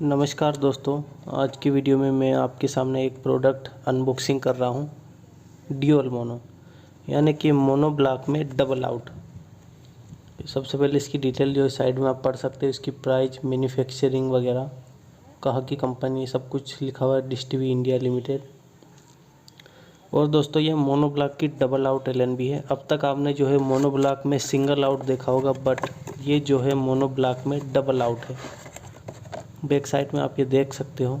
नमस्कार दोस्तों, आज की वीडियो में मैं आपके सामने एक प्रोडक्ट अनबॉक्सिंग कर रहा हूं। ड्यूअल मोनो यानी कि मोनो ब्लॉक में डबल आउट। सबसे पहले इसकी डिटेल जो है साइड में आप पढ़ सकते हो। इसकी प्राइस, मैन्युफैक्चरिंग वगैरह, कहाँ की कंपनी, सब कुछ लिखा हुआ है, डिश टीवी इंडिया लिमिटेड। और दोस्तों ये मोनो ब्लॉक की डबल आउट LNB है। अब तक आपने जो है मोनो ब्लॉक में सिंगल आउट देखा होगा, बट ये जो है मोनो ब्लॉक में डबल आउट है। बैक साइड में आप ये देख सकते हो।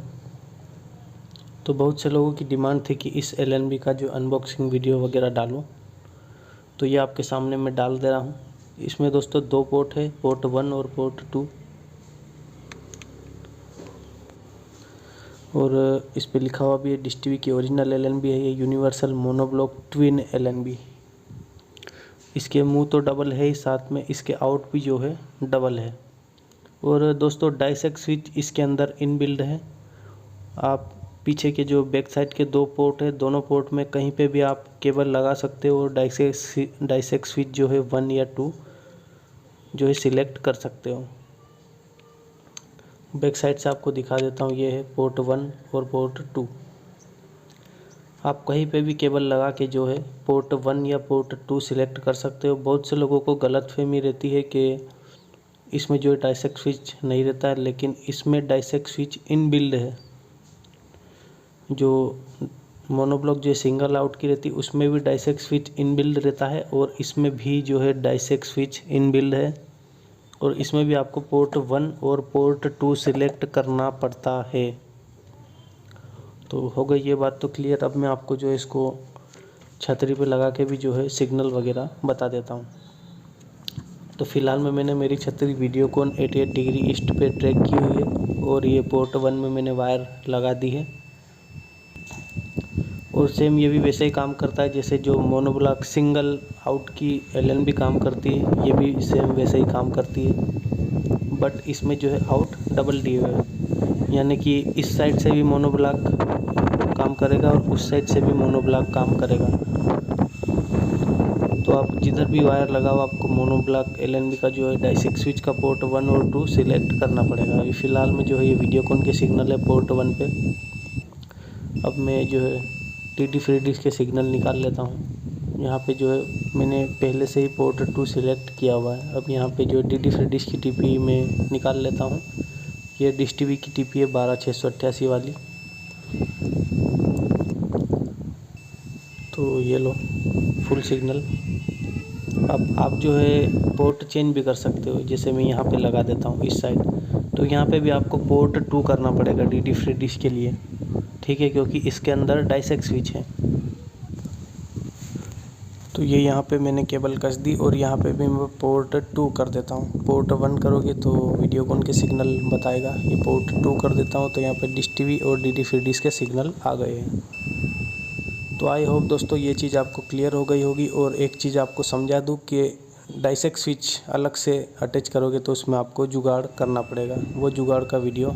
तो बहुत से लोगों की डिमांड थी कि इस LNB का जो अनबॉक्सिंग वीडियो वगैरह डालूं, तो ये आपके सामने मैं डाल दे रहा हूं। इसमें दोस्तों दो पोर्ट है, पोर्ट 1 और पोर्ट 2। और इस पे लिखा हुआ भी है डिश टीवी की ओरिजिनल LNB है। ये यूनिवर्सल मोनोब्लॉक ट्विन LNB। इसके मुंह तो डबल है ही, साथ में इसके आउट भी जो है डबल है। और दोस्तों डाइसेक्ट स्विच इसके अंदर इनबिल्ड है। आप पीछे के जो बैक साइड के दो पोर्ट है, दोनों पोर्ट में कहीं पे भी आप केबल लगा सकते हो और डाइसेक्ट स्विच जो है 1 या 2 जो है सिलेक्ट कर सकते हो। बैक साइड से आपको दिखा देता हूँ। ये है पोर्ट 1 और पोर्ट 2। आप कहीं पे भी केबल लगा के जो है पोर्ट 1 या पोर्ट 2 सिलेक्ट कर सकते हो। बहुत से लोगों को गलतफहमी रहती है कि इसमें जो डाइसेक्ट स्विच नहीं रहता है, लेकिन इसमें डाइसेक्ट स्विच इनबिल्ड है। जो मोनोब्लॉक जो सिंगल आउट की रहती है उसमें भी डाइसेक्ट स्विच इनबिल्ड रहता है, और इसमें भी जो है डाइसेक्ट स्विच इनबिल्ड है। और इसमें भी आपको पोर्ट 1 और पोर्ट 2 सिलेक्ट करना पड़ता है। तो हो गई ये बात तो क्लियर। अब मैं आपको जो है इसको छतरी पे लगा के भी जो है सिग्नल वगैरह बता देता हूँ। तो फिलहाल में मैंने मेरी छतरी वीडियोकॉन 88 डिग्री ईस्ट पे ट्रैक की हुई है, और ये पोर्ट 1 में मैंने वायर लगा दी है। और सेम ये भी वैसे ही काम करता है जैसे जो मोनोब्लॉक सिंगल आउट की LNB काम करती है, ये भी सेम वैसे ही काम करती है। बट इसमें जो है आउट डबल दिए हुए है, यानी कि इस साइड से भी मोनोब्लॉक काम करेगा और उस साइड से भी मोनोब्लॉक काम करेगा। तो आप जिधर भी वायर लगाओ आपको मोनोब्लॉक LNB का जो है डाइसेक्ट स्विच का पोर्ट 1 और 2 सिलेक्ट करना पड़ेगा। अभी फ़िलहाल में जो है ये वीडियोकॉन के सिग्नल है पोर्ट 1 पे। अब मैं जो है DD फ्री डिश के सिग्नल निकाल लेता हूँ। यहाँ पे जो है मैंने पहले से ही पोर्ट 2 सिलेक्ट किया हुआ है। अब यहाँ पे जो DD फ्री डिश की TP में निकाल लेता हूँ। ये डिश टीवी की TP है 12688 वाली। तो ये लो फुल सिग्नल। अब आप जो है पोर्ट चेंज भी कर सकते हो, जैसे मैं यहाँ पे लगा देता हूँ इस साइड। तो यहाँ पे भी आपको पोर्ट 2 करना पड़ेगा DD फ्री डिश के लिए, ठीक है, क्योंकि इसके अंदर डाइसेक्ट स्विच है। तो ये यहाँ पे मैंने केबल कस दी, और यहाँ पे भी मैं पोर्ट 2 कर देता हूँ। पोर्ट 1 करोगे तो वीडियोकॉन के सिग्नल बताएगा, ये पोर्ट 2 कर देता हूँ तो यहाँ पे डिश टीवी और DD फ्री डिश के सिग्नल आ गए हैं। तो आई होप दोस्तों ये चीज़ आपको क्लियर हो गई होगी। और एक चीज़ आपको समझा दूँ कि डाइसेक्ट स्विच अलग से अटैच करोगे तो उसमें आपको जुगाड़ करना पड़ेगा। वो जुगाड़ का वीडियो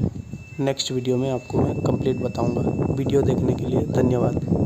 नेक्स्ट वीडियो में आपको मैं कंप्लीट बताऊंगा। वीडियो देखने के लिए धन्यवाद।